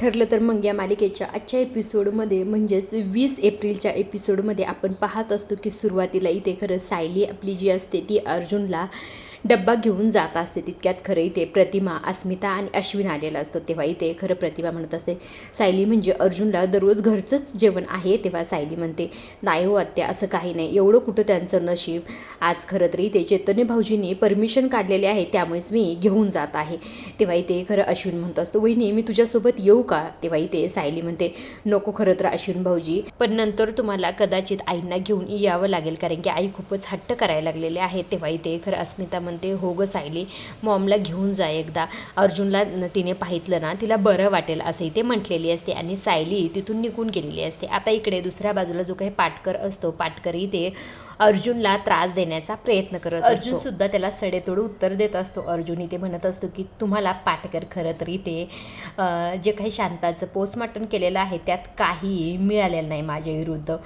ठरलं तर मग या मालिकेच्या आजच्या एपिसोडमध्ये म्हणजेच 20 एप्रिलच्या एपिसोडमध्ये आपण पाहत असतो की सुरुवातीला इथे खरं सायली आपली जी असते ती अर्जुनला डब्बा घेऊन जात असते. तितक्यात खरं इथे प्रतिमा, अस्मिता आणि अश्विन आलेला असतो. तेव्हा इथे खरं प्रतिमा म्हणत असते सायली म्हणजे अर्जुनला दररोज घरचंच जेवण आहे. तेव्हा सायली म्हणते नाही हो आत्या, असं काही नाही, एवढं कुठं त्यांचं नशीब. आज खरं तरी इथे चैतन्य भाऊजींनी परमिशन काढलेले आहे, त्यामुळेच मी घेऊन जात आहे. तेव्हा इथे खरं अश्विन म्हणत असतो वहिनी मी तुझ्यासोबत येऊ का. तेव्हा इथे सायली म्हणते नको खरं तर अश्विन भाऊजी, पण नंतर तुम्हाला कदाचित आईंना घेऊन यावं लागेल, कारण की आई खूपच हट्ट करायला लागलेले आहे. तेव्हा इथे खरं अस्मिता म्हणते हो गं सायली, मॉमला घेऊन जा एकदा, अर्जुनला तिने पाहितलं ना तिला बरं वाटेल असंही ते म्हटलेली असते आणि सायली तिथून निघून गेलेली असते. आता इकडे दुसऱ्या बाजूला जो काही पाटकर असतो, पाटकरही ते अर्जुनला त्रास देण्याचा प्रयत्न करत असतो. अर्जुन सुद्धा त्याला सडेतोड उत्तर देत असतो. अर्जुन इथे म्हणत असतो की तुम्हाला पाटकर खरं तर इथे जे काही शांताचं पोस्टमॉर्टम केलेलं आहे त्यात काही मिळालेलं नाही माझ्या विरुद्ध.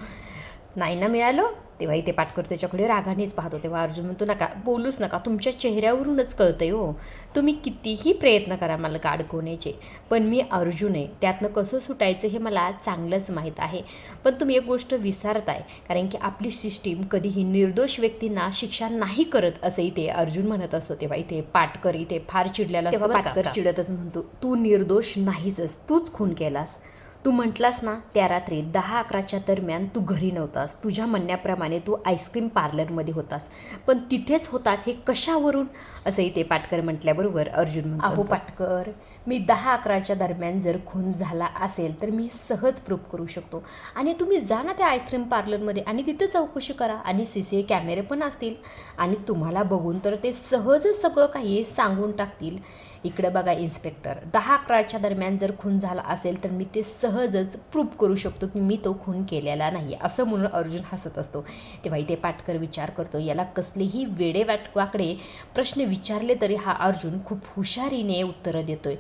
नाही ना मिळालं. तेव्हा इथे पाटकर त्याच्याकडे रागानेच पाहतो. तेव्हा अर्जुन म्हणतो नका बोलूच नका, तुमच्या चेहऱ्यावरूनच कळतंय हो, तुम्ही कितीही प्रयत्न करा मला अडकवण्याचे, पण मी अर्जुन आहे, त्यातनं कसं सुटायचं हे मला चांगलंच माहीत आहे. पण तुम्ही एक गोष्ट विसरताय, कारण की आपली सिस्टीम कधीही निर्दोष व्यक्तींना शिक्षा नाही करत असं इथे अर्जुन म्हणत असतो. तेव्हा इथे पाटकर इथे फार चिडलेला असतो. पाटकर चिडतच म्हणतो तू निर्दोष नाहीच, तूच खून केलास. तू म्हटलास ना त्या रात्री 10-11च्या दरम्यान तू घरी नव्हतास, तुझ्या म्हणण्याप्रमाणे तू आईस्क्रीम पार्लरमध्ये होतास, पण तिथेच होतात हे कशावरून असंही ते पाटकर म्हटल्याबरोबर अर्जुन म्हणतो अहो पाटकर, मी 10-11च्या दरम्यान जर खून झाला असेल तर मी सहज प्रूफ करू शकतो, आणि तुम्ही जा ना त्या आईस्क्रीम पार्लरमध्ये आणि तिथं चौकशी करा, आणि CCTV कॅमेरे पण असतील आणि तुम्हाला बघून तर ते सहजच सगळं काही सांगून टाकतील. इकडं बघा इन्स्पेक्टर, 10-11च्या दरम्यान जर खून झाला असेल तर मी ते सहजच प्रूफ करू शकतो की मी तो खून केलेला नाही, असं म्हणून अर्जुन हसत असतो. तेव्हा इथे पाटकर विचार करतो याला कसलेही वेडेवाकडे प्रश्न विचारले तरी हा अर्जुन खूप हुशारीने उत्तरं देतोय.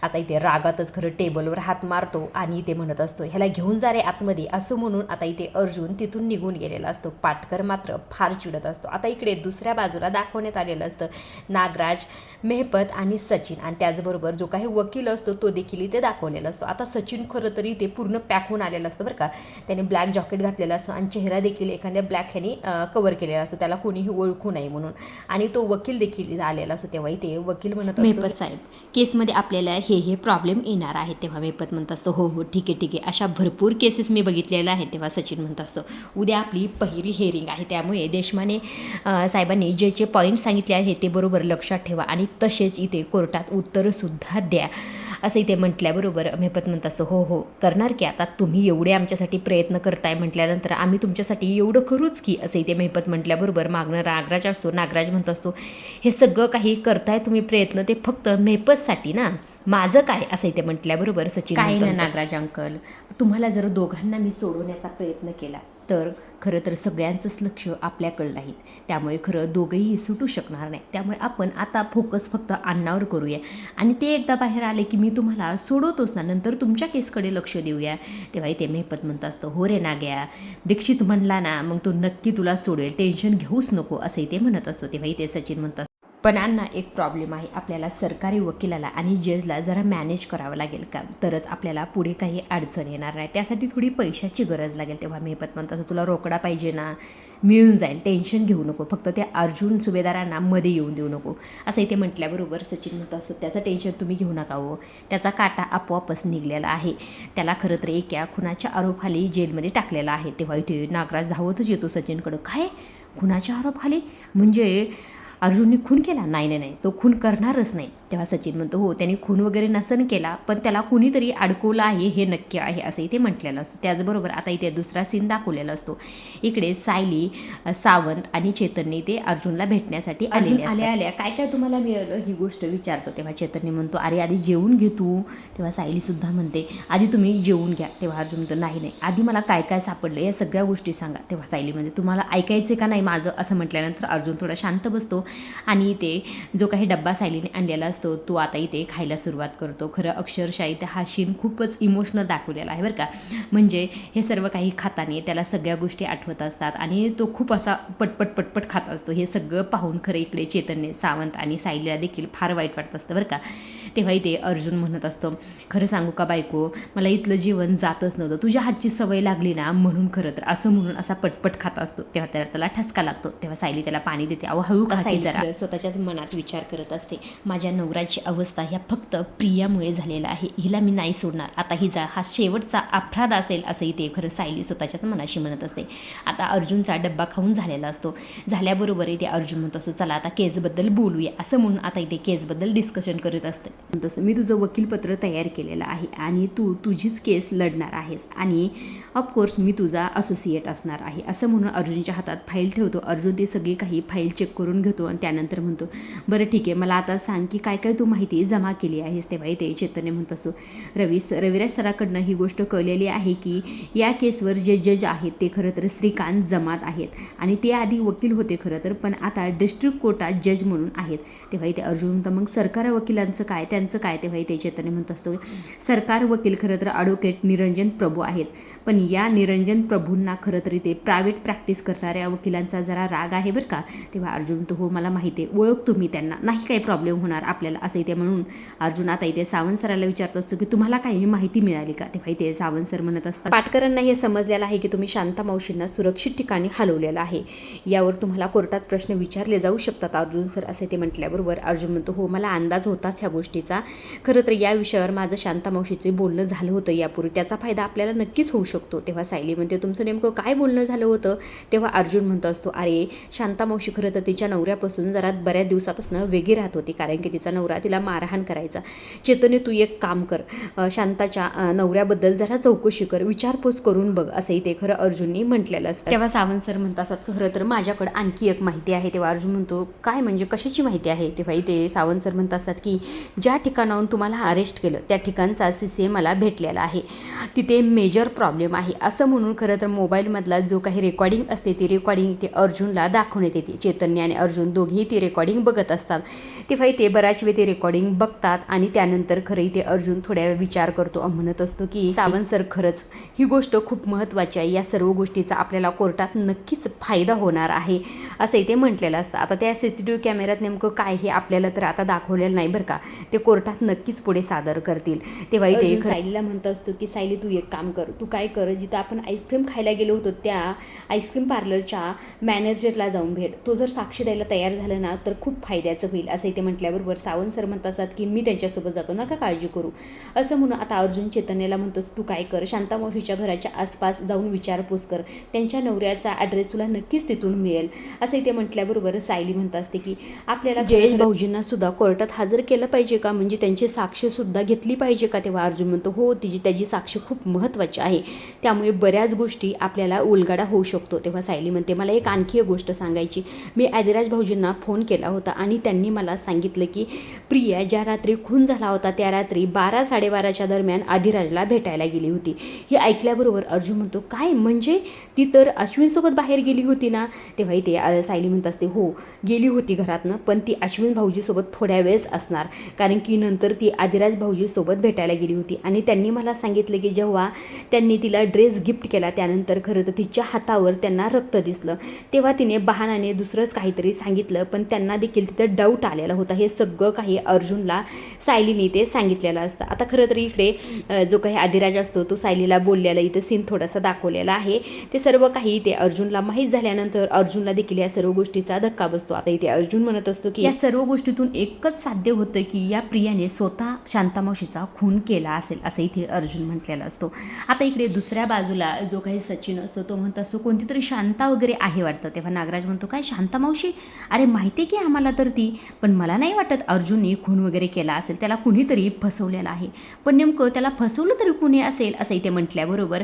आता इथे रागातच खरं टेबलवर हात मारतो आणि इथे म्हणत असतो ह्याला घेऊन जा रे आतमध्ये, असं म्हणून आता इथे अर्जुन तिथून निघून गेलेला असतो. पाटकर मात्र फार चिडत असतो. आता इकडे दुसऱ्या बाजूला दाखवण्यात आलेलं असतं नागराज, मेहपत आणि सचिन, आणि त्याचबरोबर जो काही वकील असतो तो देखील इथे दाखवलेला असतो. आता सचिन खरं तरी ते पूर्ण पॅक होऊन आलेलं असतं बरं का, त्याने ब्लॅक जॉकेट घातलेलं असतं आणि चेहरा देखील एखाद्या ब्लॅक ह्याने कवर केलेला असतो, त्याला कोणीही ओळखू नये म्हणून, आणि तो वकील देखील आलेला असतो. तेव्हा इथे वकील म्हणत असतो मेहपत साहेब, केसमध्ये आपल्याला हे प्रॉब्लेम येणार आहे. तेव्हा मेहपत म्हणत असतो हो हो ठीक आहे, अशा भरपूर केसेस मी बघितलेल्या आहेत. तेव्हा सचिन म्हणत असतो उद्या आपली पहिली हिअरिंग आहे, त्यामुळे देशमाने साहेबांनी जे जे पॉईंट सांगितले आहेत ते बरोबर लक्षात ठेवा आणि तसेच इथे कोर्टात उत्तरंसुद्धा द्या, असं इथे म्हटल्याबरोबर मेहपत म्हणत असतो हो हो करणार की, आता तुम्ही एवढे आमच्यासाठी प्रयत्न करताय म्हटल्यानंतर आम्ही तुमच्यासाठी एवढं करूच की, असं इथे मेहपत म्हटल्याबरोबर मागणं नागराज असतो. नागराज म्हणत असतो हे सगळं काही करताय तुम्ही प्रयत्न ते फक्त मेहपतसाठी ना, माझं काय, असं इथे म्हटल्याबरोबर सचिन काय ना नागराज अंकल, तुम्हाला जर दोघांना मी सोडवण्याचा प्रयत्न केला तर खरं तर सगळ्यांचंच लक्ष आपल्याकडं राहील, त्यामुळे खरं दोघंही सुटू शकणार नाही, त्यामुळे आपण आता फोकस फक्त अण्णावर करूया, आणि ते एकदा बाहेर आले की मी तुम्हाला सोडवतोच ना, नंतर तुमच्या केसकडे लक्ष देऊया. तेव्हा इथे मेहपत म्हणत असतो हो रे नाग्या, दीक्षित म्हणला ना मग तो नक्की तुला सोडवेल, टेन्शन घेऊच नको, असं इथे म्हणत असतो. तेव्हा इथे सचिन म्हणत असतो पण अण्णा एक प्रॉब्लेम आहे, आपल्याला सरकारी वकिलाला आणि जजला जरा मॅनेज करावं लागेल का, तरच आपल्याला पुढे काही अडचण येणार नाही, त्यासाठी थोडी पैशाची गरज लागेल. तेव्हा मेहपत म्हणतात तुला रोकडा पाहिजे ना, मिळून जाईल, टेन्शन घेऊ नको, फक्त त्या अर्जुन सुभेदारांना मध्ये येऊन देऊ नको, असं इथे म्हटल्याबरोबर सचिन म्हणतो असं त्याचं टेन्शन तुम्ही घेऊ नका हो, त्याचा काटा आपोआपच निघलेला आहे, त्याला खरं तर एका खुनाच्या आरोपाखाली जेलमध्ये टाकलेला आहे. तेव्हा इथे नागराज धावतच येतो सचिनकडं, काय खुनाच्या आरोपाखाली म्हणजे अर्जुनने खून केला, नाही तो खून करणारच नाही. तेव्हा सचिन म्हणतो हो त्यांनी खून वगैरे नसन केला, पण त्याला कुणीतरी अडकवलं आहे हे नक्की आहे, असं इथे म्हटलेलं असतं. त्याचबरोबर आता इथे दुसरा सीन दाखवलेला असतो. इकडे सायली, सावंत आणि चैतन्य ते अर्जुनला भेटण्यासाठी आल्या काय तुम्हाला मिळालं ही गोष्ट विचारतो. तेव्हा चैतन्य म्हणतो अरे आधी जेवून घे तू. तेव्हा सायलीसुद्धा म्हणते आधी तुम्ही जेवून घ्या. तेव्हा अर्जुन म्हणतो नाही आधी मला काय काय सापडलं या सगळ्या गोष्टी सांगा. तेव्हा सायली म्हणते तुम्हाला ऐकायचं का नाही माझं, असं म्हटल्यानंतर अर्जुन थोडा शांत बसतो आणि इथे जो काही डब्बा सायलीने आणलेला असतो तो आता इथे खायला सुरुवात करतो. खरं अक्षरशः इथे हा सीन खूपच इमोशनल दाखवलेला आहे बरं का, म्हणजे हे सर्व काही खाताना त्याला सगळ्या गोष्टी आठवत असतात आणि तो खूप असा पटपट खात असतो. हे सगळं पाहून खरं इकडे चैतन्य, सावंत आणि सायलीला देखील फार वाईट वाटत असतं बरं का. तेव्हा इथे अर्जुन म्हणत असतो, खरं सांगू का बायको, मला इथलं जेवण जातच नव्हतं, तुझ्या हातची सवय लागली ना म्हणून खरं तर, असं म्हणून असा पटपट खात असतो. तेव्हा त्याला ठसका लागतो. तेव्हा सायली त्याला पाणी देते. अहो हळू खा की जरा. स्वतःच्याच मनात विचार करत असते, माझ्या नवऱ्याची अवस्था ह्या फक्त प्रियामुळे झालेला आहे, हिला मी नाही सोडणार, आता हिचा हा शेवटचा अपराध असेल असंही ते खरं सायली स्वतःच्याच मनाशी म्हणत असते. आता अर्जुनचा डब्बा खाऊन झालेला असतो. झाल्याबरोबर इथे अर्जुन म्हणतो असतो, चला आता केसबद्दल बोलूया, असं म्हणून आता इथे केसबद्दल डिस्कशन करत असते. म्हणतो मी तुझं वकीलपत्र तयार केलेलं आहे आणि तू तुझीच केस लढणार आहेस आणि ऑफकोर्स मी तुझा असोसिएट असणार आहे, असं म्हणून अर्जुनच्या हातात फाईल ठेवतो. अर्जुन ते सगळी काही फाईल चेक करून घेतो आणि त्यानंतर म्हणतो, बरं ठीक आहे, मला आता सांग की काय काय तू माहिती जमा केली आहेस. तेव्हा इथे चैतन्य म्हणतो असो, रविराज सराकडनं ही गोष्ट कळलेली आहे की या केसवर जे जज आहेत ते खरं तर श्रीकांत जमात आहेत आणि ते आधी वकील होते खरं तर, पण आता डिस्ट्रिक्ट कोर्टात जज म्हणून आहेत. तेव्हा इथे अर्जुन म्हणतो, मग सरकार वकिलांचं काय, त्यांचं काय. तेव्हा इथे चैतन्य म्हणत असतो, सरकार वकील खरं तर ॲडव्होकेट निरंजन प्रभू आहेत, पण या निरंजन प्रभूंना खरं तर इथे प्रायव्हेट प्रॅक्टिस करणाऱ्या वकिलांचा जरा राग आहे बरं का. तेव्हा अर्जुन तो हो मला माहिती आहे, ओळखतो मी त्यांना, नाही काही प्रॉब्लेम होणार आपल्याला, असं इथे म्हणून अर्जुन आता इथे सावंत सराला विचारत असतो की तुम्हाला काही माहिती मिळाली का. तेव्हा इथे सावंत सर म्हणत असतात, पाटकरांना हे समजलेलं आहे की तुम्ही शांता मावशींना सुरक्षित ठिकाणी हलवलेलं आहे, यावर तुम्हाला कोर्टात प्रश्न विचारले जाऊ शकतात अर्जुन सर, असे ते म्हटल्याबरोबर अर्जुन म्हणतो हो मला अंदाज होताच ह्या गोष्टीचा, खरं तर या विषयावर माझं शांता मावशीचे बोलणं झालं होतं यापूर्वी, त्याचा फायदा आपल्याला नक्कीच होऊ शकतो. तेव्हा सायली म्हणते तुमचं नेमकं काय बोलणं झालं होतं. तेव्हा अर्जुन म्हणतो असतो, अरे शांता मावशी खरं तर तिच्या नवऱ्यापासून जरा बऱ्याच दिवसापासून वेगळी राहत होती, कारण की तिचा नवरा तिला मारहाण करायचा. चेतने तू एक काम कर, शांताच्या नवऱ्याबद्दल जरा चौकशी कर, विचारपूस करून बघ, असंही ते खरं अर्जुननी म्हटलेलं असतं. तेव्हा सावंत सर म्हणत असतात, खरं तर माझ्याकडे आणखी एक माहिती आहे. तेव्हा अर्जुन म्हणतो काय म्हणजे कशाची माहिती आहे. तेव्हा इथे सावंत सर म्हणत असतात की ज्या ठिकाणाहून तुम्हाला अरेस्ट केलं त्या ठिकाणचा CCA मला भेटलेला आहे, तिथे मेजर प्रॉब्लेम आहे, असं म्हणून खरं तर मोबाईलमधला जो काही रेकॉर्डिंग असते ती रेकॉर्डिंग ते अर्जुनला दाखवण्यात येते. चैतन्य आणि अर्जुन दोघेही ती रेकॉर्डिंग बघत असतात. तेव्हा इथे बऱ्याच वेळ ते रेकॉर्डिंग बघतात आणि त्यानंतर खरं इथे अर्जुन थोड्या वेळ विचार करतो, म्हणत असतो की सावंत सर खरंच ही गोष्ट खूप महत्त्वाची आहे, या सर्व गोष्टीचा आपल्याला कोर्टात नक्कीच फायदा होणार आहे, असं इथे म्हटलेलं असतं. आता त्या CCTV कॅमेऱ्यात नेमकं काय हे आपल्याला तर आता दाखवलेलं नाही बरं का, ते कोर्टात नक्कीच पुढे सादर करतील. तेव्हा इथे सायलीला म्हणत असतो की सायली तू एक काम कर, तू काय कर, जिथं आपण आईस्क्रीम खायला गेलो होतो त्या आईस्क्रीम पार्लरच्या मॅनेजरला जाऊन भेट, तो जर साक्ष द्यायला तयार झाला ना तर खूप फायद्याचं होईल, असं इथे म्हटल्याबरोबर सावंत सर म्हणत असतात की मी त्यांच्यासोबत जातो, नका काळजी करू, असं म्हणून आता अर्जुन चैतन्याला म्हणतोस तू काय कर, शांता मावशीच्या घराच्या आसपास जाऊन विचारपूस कर, त्यांच्या नवऱ्याचा ॲड्रेस तुला नक्कीच तिथून मिळेल, असं इथे म्हटल्याबरोबर सायली म्हणत असते की आपल्याला जयेश भाऊजींना सुद्धा कोर्टात हजर केलं पाहिजे का, म्हणजे त्यांची साक्ष सुद्धा घेतली पाहिजे का. तेव्हा अर्जुन म्हणतो हो त्याची साक्ष खूप महत्त्वाची आहे, त्यामुळे बऱ्याच गोष्टी आपल्याला उलगडा होऊ शकतो. तेव्हा सायली म्हणते मला एक आणखी एक गोष्ट सांगायची, मी आदिराज भाऊजींना फोन केला होता आणि त्यांनी मला सांगितलं की प्रिया ज्या रात्री खून झाला होता त्या रात्री 12-12:30च्या दरम्यान आदिराजला भेटायला गेली होती. हे ऐकल्याबरोबर अर्जुन म्हणतो काय म्हणजे ती तर अश्विनसोबत बाहेर गेली होती ना. तेव्हा इथे सायली म्हणत असते हो गेली होती घरातनं, पण ती अश्विन भाऊजीसोबत थोड्या वेळच असणार, कारण की नंतर ती आदिराज भाऊजीसोबत भेटायला गेली होती आणि त्यांनी मला सांगितलं की जेव्हा त्यांनी तिला ड्रेस गिफ्ट केला त्यानंतर खरं तर तिच्या हातावर त्यांना रक्त दिसलं, तेव्हा तिने बहाणाने दुसरंच काहीतरी सांगितलं, पण त्यांना देखील तिथं डाऊट आलेला होता. हे सगळं काही अर्जुनला सायलीने ते सांगितलेलं असतं. आता खरं तर इकडे जो काही आदिराज असतो तो सायलीला बोललेला इथं सीन थोडासा दाखवलेला आहे. ते सर्व काही ते अर्जुनला माहीत झाल्यानंतर अर्जुनला देखील या सर्व गोष्टीचा धक्का बसतो. आता इथे अर्जुन म्हणत असतो की या सर्व गोष्टीतून एकच साध्य होतं की या प्रियाने स्वतः शांतामावशीचा खून केला असेल, असं इथे अर्जुन म्हटलेला असतो. आता इकडे दुसऱ्या बाजूला जो काही सचिन असतो तो म्हणत असतो कोणती तरी शांता वगैरे आहे वाटतं. तेव्हा नागराज म्हणतो काय शांता मावशी, अरे माहिती आहे की आम्हाला तर ती, पण मला नाही वाटत अर्जुनने खून वगैरे केला असेल, त्याला कुणीतरी फसवलेलं आहे, पण नेमकं त्याला फसवलं तरी कुणी असेल, असं इथे म्हटल्याबरोबर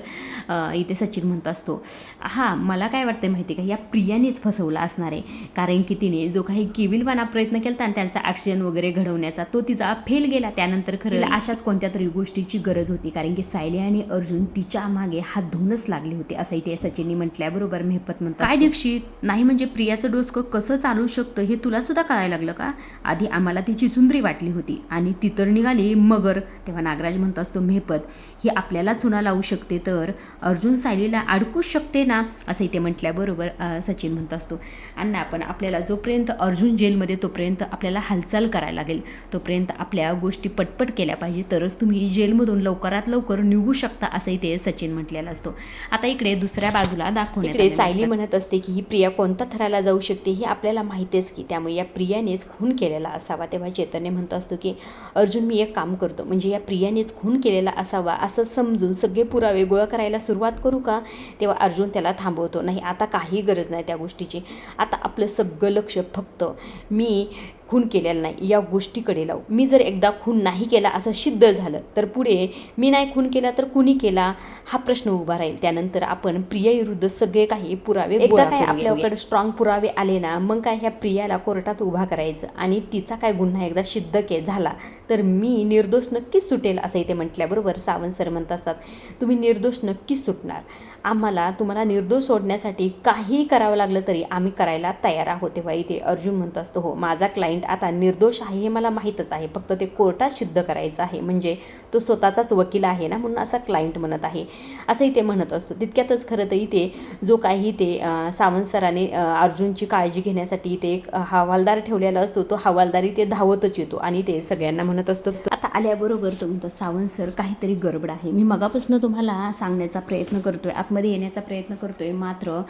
इथे सचिन म्हणत असतो हां मला काय वाटतं माहिती का, या प्रियानेच फसवला असणार आहे, कारण की तिने जो काही केविलवाना प्रयत्न केला आणि त्यांचा ॲक्सिडेंट वगैरे घडवण्याचा तो तिचा फेल गेला, त्यानंतर खरं अशाच कोणत्या तरी गोष्टीची गरज होती, कारण की सायली आणि अर्जुन तिच्या मागे हात धुवूनच लागले होते, असं इथे सचिनने म्हटल्याबरोबर मेहपत म्हणतात काय दीक्षित, नाही म्हणजे प्रियाचं डोसकं कसं चालू शकतं हे तुला सुद्धा कळायला लागलं का, आधी आम्हाला तिची चुंदरी वाटली होती आणि ती तर निघाली मगर. तेव्हा नागराज म्हणत असतो मेहपत ही आपल्याला चुना लावू शकते तर अर्जुन सायलीला अडकूच शकते ना, असं इथे म्हटल्याबरोबर सचिन म्हणत असतो अण्णा पण आपल्याला जोपर्यंत अर्जुन जेलमध्ये तोपर्यंत आपल्याला हालचाल करायला लागेल, तोपर्यंत होईपर्यंत आपल्या गोष्टी पटपट केल्या पाहिजे, तरच तुम्ही जेलमधून लवकरात लवकर निघू शकता, असंही ते सचिन म्हटलेलं असतो. आता इकडे दुसऱ्या बाजूला दाखवण्यात इकडे सायली म्हणत असते की ही प्रिया कोणत्या थराला जाऊ शकते हे आपल्याला माहितीच की, त्यामुळे या प्रियानेच खून केलेला असावा. तेव्हा चैतन्य म्हणत असतो की अर्जुन मी एक काम करतो, म्हणजे या प्रियानेच खून केलेला असावा असं समजून सगळे पुरावे गोळा करायला सुरुवात करू का. तेव्हा अर्जुन त्याला थांबवतो, नाही आता काही गरज नाही त्या गोष्टीची, आता आपलं सगळं लक्ष फक्त मी खून केलेला नाही या गोष्टीकडे लावू. मी जर एकदा खून नाही केला असं सिद्ध झालं तर पुढे मी नाही खून केला तर कुणी केला हा प्रश्न उभा राहील. त्यानंतर आपण प्रियाविरुद्ध सगळे काही पुरावे एकदा काय आपल्याकडे स्ट्रॉंग पुरावे आले ना, मग काय ह्या प्रियाला कोर्टात उभा करायचं आणि तिचा काय गुन्हा एकदा सिद्ध झाला तर मी निर्दोष नक्कीच सुटेल असंही ते म्हटल्याबरोबर सावंत सर म्हणत असतात तुम्ही निर्दोष नक्कीच सुटणार, आम्हाला तुम्हाला निर्दोष सोडण्यासाठी काही करावं लागलं तरी आम्ही करायला तयार आहोत. तेव्हा इथे अर्जुन म्हणत असतो हो माझा क्लायंट आता निर्दोष आहे हे मला माहीतच आहे, फक्त ते कोर्टात सिद्ध करायचं आहे, म्हणजे तो स्वतःचाच वकील आहे ना म्हणून असा क्लायंट म्हणत आहे असंही ते म्हणत असतो. तितक्यातच खरं तर इथे जो काही ते सावंत सरांनी अर्जुनची काळजी घेण्यासाठी इथे एक हवालदार ठेवलेला असतो, तो हवालदार इथे धावतच येतो आणि ते सगळ्यांना म्हणत असतो आता आल्याबरोबर तो म्हणतो सावंत सर काहीतरी गडबड आहे, मी मगापासून तुम्हाला सांगण्याचा प्रयत्न करतोय, आतमध्ये येण्याचा प्रयत्न करतोय, मात्र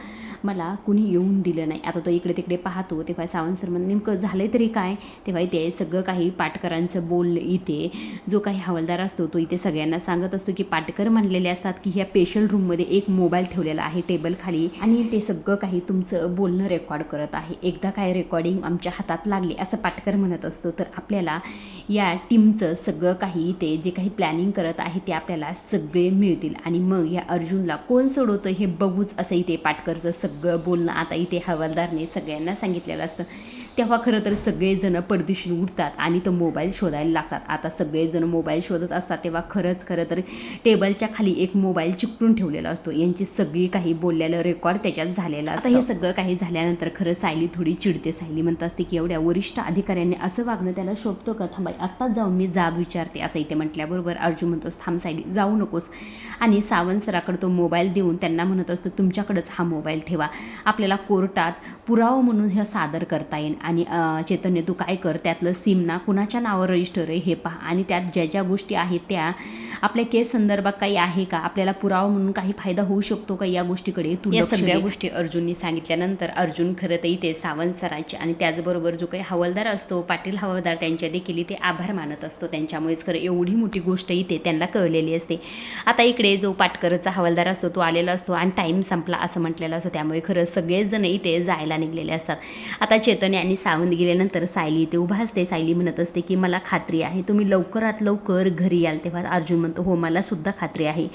मला कुणी येऊन दिलं नाही. आता तो इकडे तिकडे पाहतो तेव्हा सावंत सर म्हणून नेमकं झालंय तरी काय. तेव्हा इथे सगळं काही पाटकरांचं बोललं, इथे जो काही हवालदार असतो तो इथे सगळ्यांना सांगत असतो की पाटकर म्हणलेले असतात की ह्या पेशंट रूममध्ये एक मोबाईल ठेवलेला आहे टेबल खाली आणि ते सगळं काही तुमचं बोलणं रेकॉर्ड करत आहे, एकदा काय रेकॉर्डिंग आमच्या हातात लागली असं पाटकर म्हणत असतो तर आपल्याला या टीमचं सगळं काही ते जे काही प्लॅनिंग करत आहे ते आपल्याला सगळे मिळतील आणि मग या अर्जुनला कोण सोडवतं हे बघूच असं इथे पाटकरचं सगळं बोलणं आता इथे हवालदारने सगळ्यांना सांगितलेलं असतं. तेव्हा खरं तर सगळेजण पडदिशी उठतात आणि तो मोबाईल शोधायला लागतात. आता सगळेजण मोबाईल शोधत असतात तेव्हा खरं तर टेबलच्या खाली एक मोबाईल चिकटून ठेवलेला असतो, यांची सगळी काही बोललेलं रेकॉर्ड त्याच्यात झालेलं असतं. हे सगळं काही झाल्यानंतर खरं सायली थोडी चिडते. सायली म्हणत असते की एवढ्या वरिष्ठ अधिकाऱ्यांनी असं वागणं त्याला शोभतो का, थांबाई आत्ताच जाऊन मी जाब विचारते असं इथे म्हटल्याबरोबर अर्जुन म्हणतोस थांब सायली जाऊ नकोस आणि सावंत सराकडे तो मोबाईल देऊन त्यांना म्हणत असतो तुमच्याकडेच हा मोबाईल ठेवा, आपल्याला कोर्टात पुरावा म्हणून हे सादर करता येईल आणि चैतन्य तू काय कर त्यातलं सिम ना कुणाच्या नावावर रजिस्टर आहे हे पहा आणि त्यात ज्या ज्या गोष्टी आहेत त्या आपल्या केस संदर्भात काही आहे का, आपल्याला पुरावा म्हणून काही फायदा होऊ शकतो का या गोष्टीकडे तू या सगळ्या गोष्टी अर्जुनने सांगितल्यानंतर अर्जुन खरं तर इथे सावंत सरांचे आणि त्याचबरोबर जो काही हवालदार असतो पाटील हवालदार त्यांच्या देखील इथे आभार मानत असतो, त्यांच्यामुळेच खरं एवढी मोठी गोष्ट इथे त्यांना कळलेली असते. आता इकडे जो पाटकरचा हवालदार असतो तो आलेला असतो आणि टाईम संपला असं म्हटलेलं असतं, त्यामुळे खरं सगळेच जण इथे जायला निघलेले असतात. आता चैतन्य आणि सावंत गेल्यानंतर सायली इथे उभा असते. सायली म्हणत असते की मला खात्री आहे तुम्ही लवकरात लवकर घरी याल. तेव्हा अर्जुन म्हणतो हो मला सुद्धा खात्री आहे,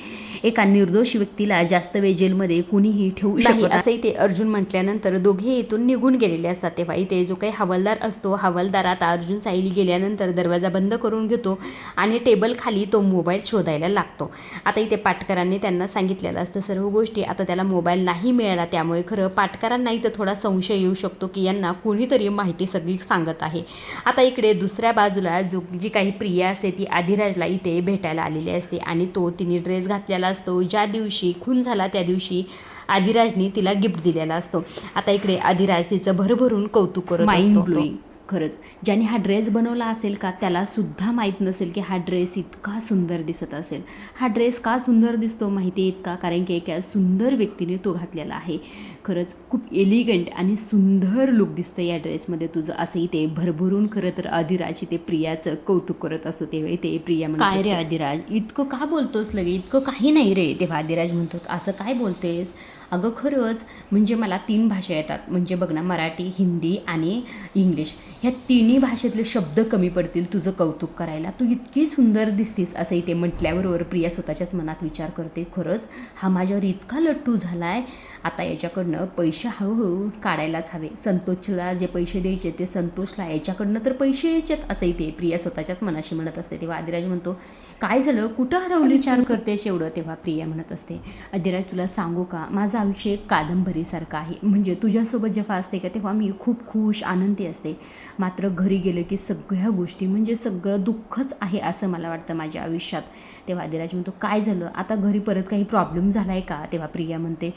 एका निर्दोष व्यक्तीला जास्त वेळ जेलमध्ये कुणीही ठेवू शकत असं इथे अर्जुन म्हटल्यानंतर दोघे इथून निघून गेलेले असतात. तेव्हा इथे जो काही हवालदार असतो हवालदार आता अर्जुन सायली गेल्यानंतर दरवाजा बंद करून घेतो आणि टेबल खाली तो मोबाईल शोधायला लागतो. आता इथे पाटकरांनी त्यांना सांगितलेलं असतं सर्व गोष्टी, आता त्याला मोबाईल नाही मिळाला त्यामुळे खरं पाटकरांना इथं थोडा संशय येऊ शकतो की यांना कोणीतरी माहिती सगळी सांगत आहे. आता इकडे दुसऱ्या बाजूला जी काही प्रिया असते ती आधिराजला इथे भेटायला आलेली असते आणि तो तिने ड्रेस घातलेला असतो ज्या दिवशी खून झाला त्या दिवशी आधिराजनी तिला गिफ्ट दिलेला असतो. आता इकडे आधिराज तिचं भरभरून कौतुक करत असतो. खरंच ज्याने हा ड्रेस बनवला असेल का त्याला सुद्धा माहीत नसेल की हा ड्रेस इतका सुंदर दिसत असेल. हा ड्रेस का सुंदर दिसतो माहिती आहे का, कारण की एका सुंदर व्यक्तीने तो घातलेला आहे. खरंच खूप एलिगंट आणि सुंदर लुक दिसतं या ड्रेसमध्ये तुझं असंही ते भरभरून खरं तर आधिराज ते प्रियाचं कौतुक करत असतो. तेव्हा ते प्रिया म्हणते काय रे आधिराज इतकं का बोलतोस लगे, इतकं काही नाही रे. तेव्हा आधिराज म्हणतो असं काय बोलतेस, अगं खरंच म्हणजे मला 3 भाषा येतात, म्हणजे बघ ना मराठी हिंदी आणि इंग्लिश, ह्या तिन्ही भाषेतले शब्द कमी पडतील तुझं कौतुक करायला, तू इतकी सुंदर दिसतीस असंही ते म्हटल्याबरोबर प्रिया स्वतःच्याच मनात विचार करते खरंच हा माझ्यावर इतका लट्टू झाला आहे, आता याच्याकडनं पैसे हळूहळू काढायलाच हवे, संतोषला जे पैसे द्यायचे ते संतोषला याच्याकडनं तर पैसे यायचेत असंही ते प्रिया स्वतःच्याच मनाशी म्हणत असते. तेव्हा आधिराज म्हणतो काय झालं कुठं हरवली विचार करतेस एवढं. तेव्हा प्रिया म्हणत असते आधिराज तुला सांगू का माझं आयुष्य एक कादंबरीसारखं आहे, म्हणजे तुझ्यासोबत जेव्हा असते का तेव्हा मी खूप खुश आनंदी असते, मात्र घरी गेलं की सगळ्या गोष्टी म्हणजे सगळं दुःखच आहे असं मला वाटतं माझ्या आयुष्यात. तेव्हा आधिराज म्हणतो काय झालं आता घरी परत काही प्रॉब्लेम झाला आहे का. तेव्हा प्रिया म्हणते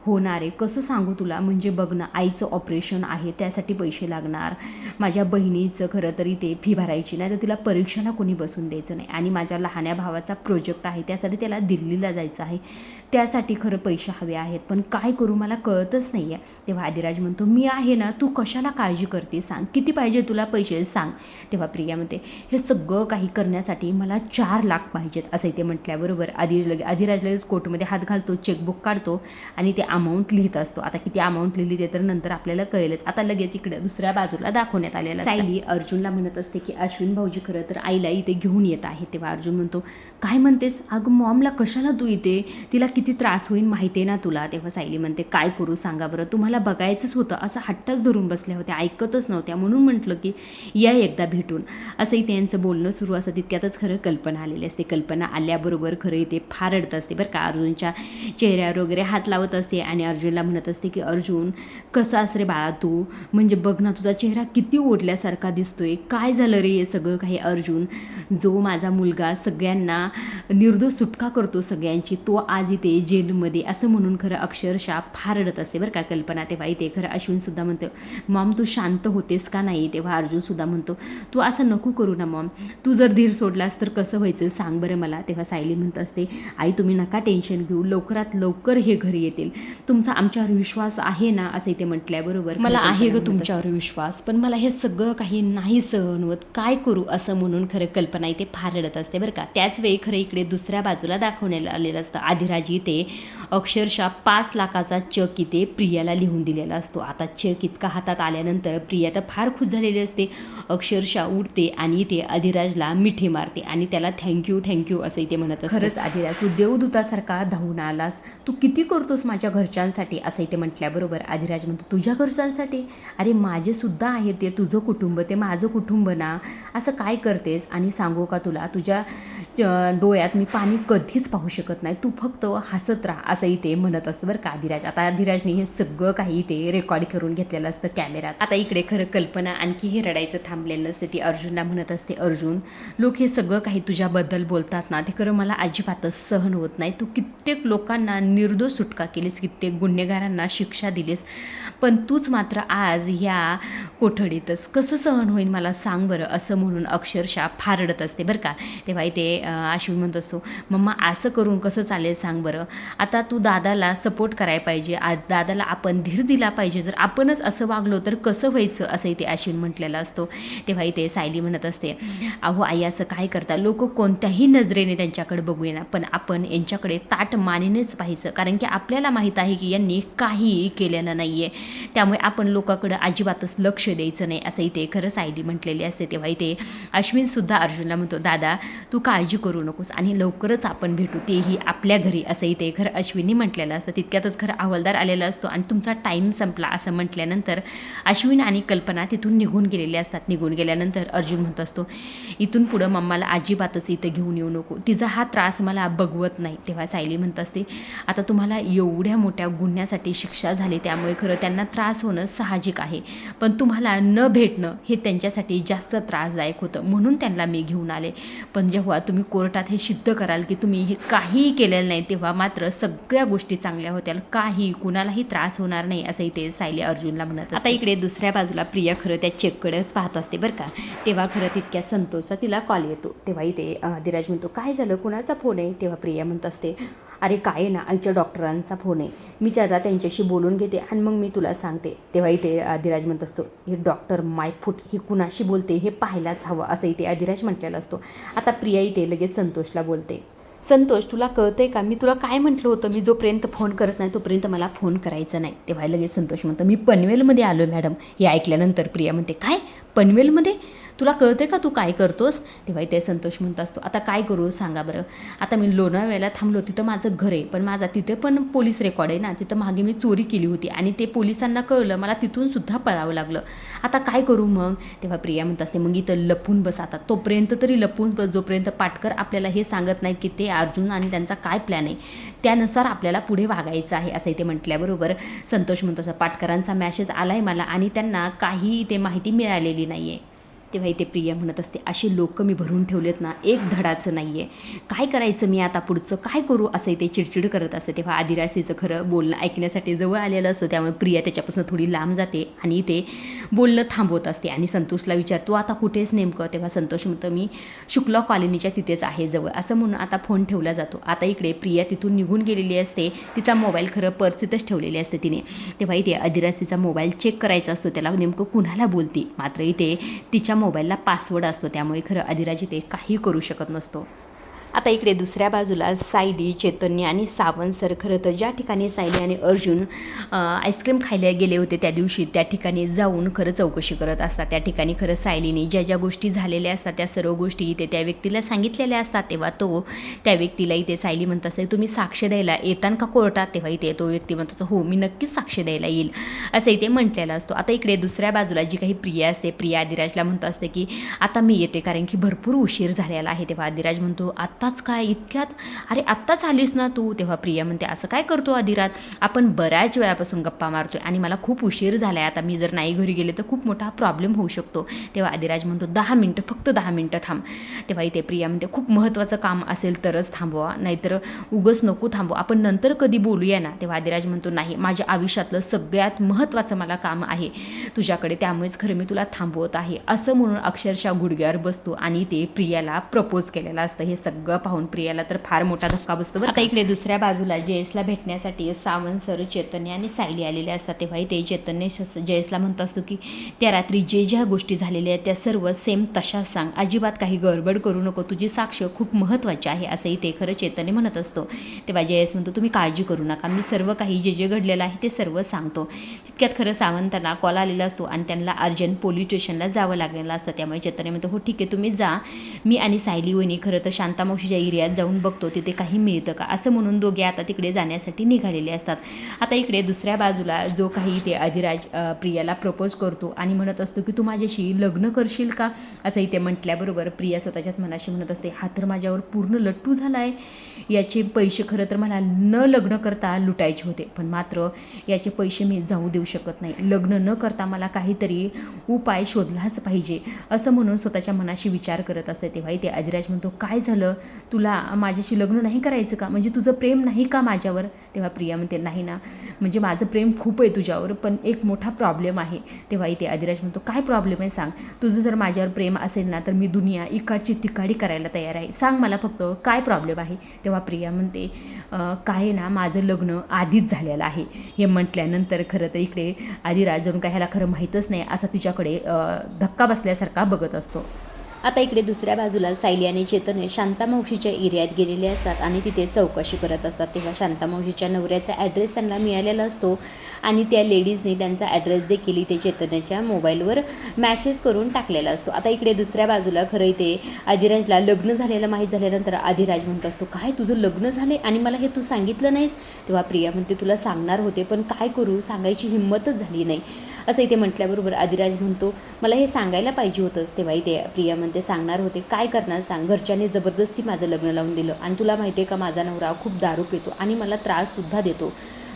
होणार आहे, कसं सांगू तुला, म्हणजे बघ ना, आईचं ऑपरेशन आहे, त्यासाठी पैसे लागणार, माझ्या बहिणीचं खरं तरी ते फी भरायची नाही, तर तिला परीक्षेला कोणी बसून द्यायचं नाही, आणि माझ्या लहान्या भावाचा प्रोजेक्ट आहे, त्यासाठी त्याला दिल्लीला जायचं आहे, त्यासाठी खरं पैसे हवे आहेत, पण काय करू मला कळतच नाही आहे. तेव्हा आदिराज म्हणतो, मी आहे ना, तू कशाला काळजी करते, सांग किती पाहिजे तुला पैसे सांग. तेव्हा प्रिया म्हणते, हे सगळं काही करण्यासाठी मला 4 लाख पाहिजेत, असं ते म्हटल्याबरोबर आदिराज लगेच कोर्टमध्ये हात घालतो, चेकबुक काढतो आणि ते अमाऊंट लिहित असतो. आता किती अमाऊंट लिहिली ते तर नंतर आपल्याला कळेलच. आता लगेच इकडे दुसऱ्या बाजूला दाखवण्यात आलेला सायली अर्जुनला म्हणत असते की अश्विन भाऊजी खरं तर आईला इथे घेऊन येत आहे. तेव्हा अर्जुन म्हणतो, काय म्हणतेस, अगं मॉमला कशाला तू इथे, तिला किती त्रास होईल माहिती आहे ना तुला. तेव्हा सायली म्हणते, काय करू सांगा बरं, तुम्हाला बघायचंच होतं, असं हट्टच धरून बसल्या होत्या, ऐकतच नव्हत्या, म्हणून म्हटलं की या एकदा भेटून. असंही त्यांचं बोलणं सुरू असतं. तितक्यातच खरं कल्पना आलेली असते. कल्पना आल्याबरोबर खरं इथे फार रडत असते बरं का. अर्जुनच्या चेहऱ्यावर वगैरे हात लावत असते आणि अर्जुनला म्हणत असते की अर्जुन कसा रे बाळा तू, म्हणजे बघ ना तुझा चेहरा किती ओढल्यासारखा दिसतोय, काय झालं रे हे सगळं काही. अर्जुन, जो माझा मुलगा सगळ्यांना निर्दोष सुटका करतो सगळ्यांची, तो आज इथे जेलमध्ये, असं म्हणून खरं अक्षरशः फार रडत असते बरं का कल्पना. तेव्हा इथे खरं अश्विनसुद्धा म्हणतो, मॉम तू शांत होतेस का नाही. तेव्हा अर्जुनसुद्धा म्हणतो, तू असं नको करू ना मॉम, तू जर धीर सोडलास तर कसं व्हायचं सांग बरं मला. तेव्हा सायली म्हणत असते, आई तुम्ही नका टेन्शन घेऊ, लवकरात लवकर हे घरी येतील, तुमचा आमच्यावर विश्वास आहे ना. असं इथे म्हटल्याबरोबर, मला आहे ग तुमच्यावर विश्वास, पण मला हे सगळं काही नाही सहन होत, काय करू, असं म्हणून खरं कल्पना इथे फार रडत असते बरं का. त्याच वेळी खरं इकडे दुसऱ्या बाजूला दाखवण्यात आलेलं असतं. आदिराज इथे अक्षरशः 5 लाखाचा चेक इथे प्रियाला लिहून दिलेला असतो. आता चेक इतका हातात आल्यानंतर प्रिया तर फार खुश झालेली असते, अक्षरशः उठते आणि इथे अधिराजला मिठी मारते आणि त्याला थँक्यू असं इथे म्हणत असते. खरंच अधिराज तू देवदूतासारखा धावून आलास, तू किती करतोस माझ्या घरच्यांसाठी, असं इथे म्हटल्याबरोबर अधिराज म्हणतो, तुझ्या घरच्यांसाठी, अरे माझे सुद्धा आहे, ते तुझं कुटुंब, ते माझं कुटुंब ना, असं काय करतेस. आणि सांगू का तुला, तुझ्या डोळ्यात मी पाणी कधीच पाहू शकत नाही, तू फक्त हसत राहा, असं इथे म्हणत असतं बरं का अधिराज. आता अधिराजने हे सगळं काही इथे रेकॉर्ड करून घेतलेलं असतं कॅमेऱ्यात. आता इकडे खरं कल्पना आणखी हे रडायचं थांबलेलं असतं. ती अर्जुनला म्हणत असते, अर्जुन लोक हे सगळं काही तुझ्याबद्दल बोलतात ना, ते खरं मला अजिबातच सहन होत नाही. तू कित्येक लोकांना निर्दोष सुटका केलीस, कित्येक गुन्हेगारांना शिक्षा दिलीस, पण तूच मात्र आज ह्या कोठडीतच, कसं सहन होईल मला सांग बरं, असं म्हणून अक्षरशः फार रडत असते बरं का. तेव्हा इथे अश्विन म्हणत असतो, मम्मा असं करून कसं चालेल सांग बरं, आता तू दादाला सपोर्ट करायला पाहिजे, दादाला आपण धीर दिला पाहिजे, जर आपणच असं वागलो तर कसं व्हायचं, असं इथे अश्विन म्हटलेलं असतो. तेव्हा इथे सायली म्हणत असते, अहो आई असं काय करता, लोक कोणत्याही नजरेने त्यांच्याकडे बघूया ना, पण आपण यांच्याकडे ताट मानेनेच पाहायचं, कारण की आपल्याला माहीत आहे की यांनी काहीही केलेलं नाही आहे, त्यामुळे आपण लोकांकडे अजिबातच लक्ष द्यायचं नाही, असं इथे खरं सायली म्हटलेली असते. तेव्हा इथे अश्विनसुद्धा अर्जुनला म्हणतो, दादा तू काळजी करू नकोस आणि लवकरच आपण भेटू, तेही आपल्या घरी, असं इथे खरं अश्विननी म्हटलेलं असतं. तितक्यातच खरं हवालदार आलेला असतो आणि तुमचा टाईम संपला असं म्हटल्यानंतर अश्विन आणि कल्पना तिथून निघून गेलेले असतात. निघून गेल्यानंतर अर्जुन म्हणत असतो, इथून पुढं मम्माला अजिबातच इथं घेऊन येऊ नको, तिचा हा त्रास मला बघवत नाही. तेव्हा सायली म्हणत असते, आता तुम्हाला एवढ्या मोठ्या गुन्ह्यासाठी शिक्षा झाली, त्यामुळे खरं त्यांना त्रास होणं साहजिक आहे, पण तुम्हाला न भेटणं हे त्यांच्यासाठी जास्त त्रासदायक होतं, म्हणून त्यांना मी घेऊन आले, पण जेव्हा तुम्ही कोर्टात हे सिद्ध कराल की तुम्ही हे काहीही केलेलं नाही, तेव्हा मात्र सगळ्या गोष्टी चांगल्या होत्याल, काही कुणालाही त्रास होणार नाही, असं इथे सायली अर्जुनला म्हणत. आता इकडे दुसऱ्या बाजूला प्रिया खरं त्या चेककडेच पाहत असते बरं का. तेव्हा खरं तितक्या संतोषचा तिला कॉल येतो. तेव्हा इथे अधिराज म्हणतो, काय झालं, कुणाचा फोन आहे. तेव्हा प्रिया म्हणत असते, अरे काय ना, आईच्या डॉक्टरांचा फोन आहे, मी जरा त्यांच्याशी बोलून घेते आणि मग मी तुला सांगते. तेव्हा इथे अधिराज म्हणत असतो, हे डॉक्टर मायफूट ही कुणाशी बोलते हे पाहायलाच हवं, असं इथे अधिराज म्हटलेलं असतो. आता प्रिया इथे लगेच संतोषला बोलते, संतोष तुला कळतंय का, मी तुला काय म्हटलं होतं, मी जोपर्यंत फोन करत नाही तोपर्यंत मला फोन करायचा नाही. तेव्हा लगेच संतोष म्हणतो, मी पनवेलमध्ये आलो मॅडम. हे ऐकल्यानंतर प्रिया म्हणते, काय पनवेलमध्ये, तुला कळते का तू काय करतोस. तेव्हा इथे संतोष म्हणत असतो, आता काय करू सांगा बरं, आता मी लोणावळ्याला थांबलो, तिथं माझं घर आहे, पण माझा तिथे पण पोलीस रेकॉर्ड आहे ना, तिथं मागे मी चोरी केली होती आणि ते पोलिसांना कळलं, मला तिथून सुद्धा पळावं लागलं, आता काय करू मग. तेव्हा प्रिया म्हणत असते, मग इथं लपून बस, आता तोपर्यंत तरी लपून बस, जोपर्यंत पाटकर आपल्याला हे सांगत नाहीत की ते अर्जुन आणि त्यांचा काय प्लॅन आहे, त्यानुसार आपल्याला पुढे वागायचं आहे, असं इथे म्हटल्याबरोबर संतोष म्हणतो, असं पाटकरांचा मॅसेज आला आहे मला आणि त्यांना काही ते माहिती मिळालेली नाही आहे. तेव्हा इथे प्रिया म्हणत असते, अशी लोक मी भरून ठेवलेत ना, एक धडाचं नाही आहे, काय करायचं मी आता, पुढचं काय करू, असं इथे चिडचिड करत असते. तेव्हा आदिराज तिचं खरं बोलणं ऐकण्यासाठी जवळ आलेलं असतं, त्यामुळे प्रिया त्याच्यापासून थोडी लांब जाते आणि ते बोलणं थांबवत असते आणि संतोषला विचारतो आता कुठेच नेमकं. तेव्हा संतोष म्हणतो मी शुक्ला कॉलनीच्या तिथेच आहे जवळ, असं म्हणून आता फोन ठेवला जातो. आता इकडे प्रिया तिथून निघून गेलेली असते, तिचा मोबाईल खरं पर्स तिथंच ठेवलेली असते तिने. तेव्हा इथे अधिराज तिचा मोबाईल चेक करायचा असतो, त्याला नेमकं कुणाला बोलती, मात्र इथे तिच्या मोबाईलला पासवर्ड असतो, त्यामुळे खरं अधिराज इथे काही करू शकत नसतो. आता इकडे दुसऱ्या बाजूला सायली, चैतन्य आणि सावंत सर, खरं तर ज्या ठिकाणी सायली आणि अर्जुन आईस्क्रीम खायला गेले होते त्या दिवशी, त्या ठिकाणी जाऊन खरं चौकशी करत असतात. त्या ठिकाणी खरं सायलीने ज्या ज्या गोष्टी झालेल्या असतात त्या सर्व गोष्टी इथे त्या व्यक्तीला सांगितलेल्या असतात. तेव्हा तो त्या व्यक्तीला इथे सायली म्हणत असते, तुम्ही साक्ष द्यायला येतान का कोर्टात. तेव्हा इथे तो व्यक्ती म्हणतो हो मी नक्कीच साक्ष द्यायला येईल, असं इथे म्हटलेलं असतो. आता इकडे दुसऱ्या बाजूला जी काही प्रिया असते, प्रिया अधिराजला म्हणत असते की आता मी येते कारण की भरपूर उशीर झालेला आहे. तेव्हा अधिराज म्हणतो आत्ताच काय, इतक्यात, अरे आत्ताच आलीस ना तू. तेव्हा प्रिया म्हणते असं काय करतो अधिराज, आपण बऱ्याच वेळापासून गप्पा मारतोय आणि मला खूप उशीर झाला आहे, आता मी जर नाही घरी गेले तर खूप मोठा प्रॉब्लेम होऊ शकतो. तेव्हा अधिराज म्हणतो 10 मिनटं, फक्त 10 मिनटं थांब. तेव्हा इथे प्रिया म्हणते खूप महत्त्वाचं काम असेल तरच थांबवा, नाहीतर उगच नको थांबू, आपण नंतर कधी बोलूया ना. तेव्हा अधिराज म्हणतो नाही, माझ्या आयुष्यातलं सगळ्यात महत्त्वाचं मला काम आहे तुझ्याकडे, त्यामुळेच खरं मी तुला थांबवत आहे, असं म्हणून अक्षरशः गुडघ्यावर बसतो आणि ते प्रियाला प्रपोज केलेलं असतं. हे सगळं पाहून प्रियाला तर फार मोठा धक्का बसतो. आता इकडे दुसऱ्या बाजूला जयेशला भेटण्यासाठी सावंत सर, चैतन्य आणि सायली आलेले असतात. तेव्हा ते चैतन्य जयेशला म्हणत असतो की त्या रात्री जे ज्या गोष्टी झालेल्या आहेत त्या सर्व सेम तशाच सांग, अजिबात काही गडबड करू नको, तुझी साक्ष खूप महत्त्वाची आहे, असंही ते खरं चैतन्य म्हणत असतो. तेव्हा जयेश म्हणतो तुम्ही काळजी करू नका, मी सर्व काही जे जे घडलेलं आहे ते सर्व सांगतो. तितक्यात खरं सावंतांना कॉल आलेला असतो आणि त्यांना अर्जंट पोलीस स्टेशनला जावं लागलेलं असतं. त्यामुळे चैतन्य म्हणतो हो ठीक आहे तुम्ही जा, मी आणि सायली वहिनी खरं तर शांतामावशीच्या एरियात जाऊन बघतो तिथे काही मिळतं का, असं म्हणून दोघे आता तिकडे जाण्यासाठी निघालेले असतात. आता इकडे दुसऱ्या बाजूला जो काही ते अधिराज प्रियाला प्रपोज करतो आणि म्हणत असतो की तू माझ्याशी लग्न करशील का, असं इथे म्हटल्याबरोबर प्रिया स्वतःच्याच मनाशी म्हणत असते हा तर माझ्यावर पूर्ण लट्टू झाला आहे, याचे पैसे खरं तर मला न लग्न करता लुटायचे होते, पण मात्र याचे पैसे मी जाऊ देऊ शकत नाही, लग्न न करता मला काहीतरी उपाय शोधलाच पाहिजे, असं म्हणून स्वतःच्या मनाशी विचार करत असते. तेव्हा इथे अधिराज म्हणतो काय झालं, तुला माझ्याशी लग्न नाही करायचं का, म्हणजे तुझं प्रेम नाही का माझ्यावर. तेव्हा प्रिया म्हणते नाही ना, म्हणजे माझं प्रेम खूप आहे तुझ्यावर, पण एक मोठा प्रॉब्लेम आहे. तेव्हा इथे अधिराज म्हणतो काय प्रॉब्लेम आहे सांग, तुझं जर माझ्यावर प्रेम असेल ना तर मी दुनिया इकडची तिकाडी करायला तयार आहे, सांग मला फक्त काय प्रॉब्लेम आहे. तेव्हा प्रिया म्हणते काय ना माझं लग्न आधीच झालेलं आहे. हे म्हटल्यानंतर खरं तर इकडे अधिराज जणू काय ह्याला खरं माहीतच नाही असा तुझ्याकडे धक्का बसल्यासारखा बघत असतो. आता इकडे दुसऱ्या बाजूला सायली आणि चैतन्य शांतामावशीच्या एरियात गेलेले असतात आणि तिथे चौकशी करत असतात. तेव्हा शांतामावशीच्या नवऱ्याचा ॲड्रेस त्यांना मिळालेला असतो आणि त्या लेडीजने त्यांचा ॲड्रेस देखील इथे चैतन्याच्या मोबाईलवर मॅसेज करून टाकलेला असतो. आता इकडे दुसऱ्या बाजूला खरं इथे अधिराजला लग्न झालेलं माहीत झाल्यानंतर अधिराज म्हणत असतो काय तुझं लग्न झाले आणि मला हे तू सांगितलं नाहीस. तेव्हा प्रिया म्हणते तुला सांगणार होते पण काय करू, सांगायची हिंमतच झाली नाही, असं इथे म्हटल्याबरोबर अधिराज म्हणतो मला हे सांगायला पाहिजे होतंच. तेव्हा इथे प्रिया म्हणते सांगणार होते, काय करणार सांग, घरच्यांनी जबरदस्ती माझं लग्न लावून दिलं आणि तुला माहिती आहे का माझा नवरा खूप दारू पितो आणि मला त्राससुद्धा देतो,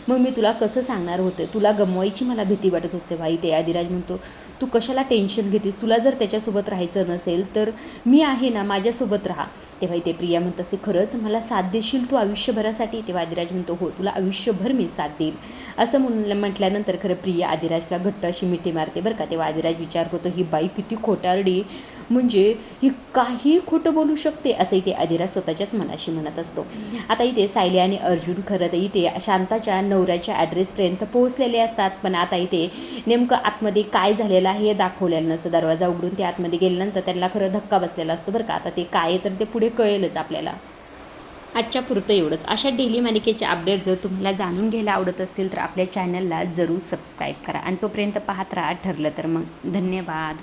मग मी तुला कसं सांगणार होते, तुला गमवायची मला भीती वाटत होते. तेव्हा इथे अधिराज म्हणतो तू कशाला टेन्शन घेतेस, तुला जर त्याच्यासोबत राहायचं नसेल तर मी आहे ना, माझ्यासोबत राहा. तेव्हा इथे प्रिया म्हणत असते खरंच मला साथ देशील तू आयुष्यभरासाठी. तेव्हा अधिराज म्हणतो हो तुला आयुष्यभर मी साथ देईल, असं म्हणून म्हटल्यानंतर खरं प्रिया अधिराजला घट्ट अशी मिठी मारते बरं का. तेव्हा अधिराज विचार करतो ही बाई किती खोटारडी, म्हणजे ही काही खोटं बोलू शकते, असं इथे अधिराज स्वतःच्याच मनाशी म्हणत असतो. आता इथे सायली आणि अर्जुन खरं तर इथे शांताच्या नवऱ्याच्या ॲड्रेसपर्यंत पोहोचलेले असतात, पण आता इथे नेमकं आतमध्ये काय झालेलं आहे हे दाखवलेलं नसतं. दरवाजा उघडून ते आतमध्ये गेल्यानंतर त्यांना खरं धक्का बसलेला असतो बरं का. आता ते काय आहे तर ते पुढे कळेलच आपल्याला. आजच्या पुरतं एवढंच. अशा डेली मालिकेचे अपडेट जर तुम्हाला जाणून घ्यायला आवडत असतील तर आपल्या चॅनलला जरूर सबस्क्राईब करा आणि तोपर्यंत पाहत राहा. ठरलं तर मग धन्यवाद.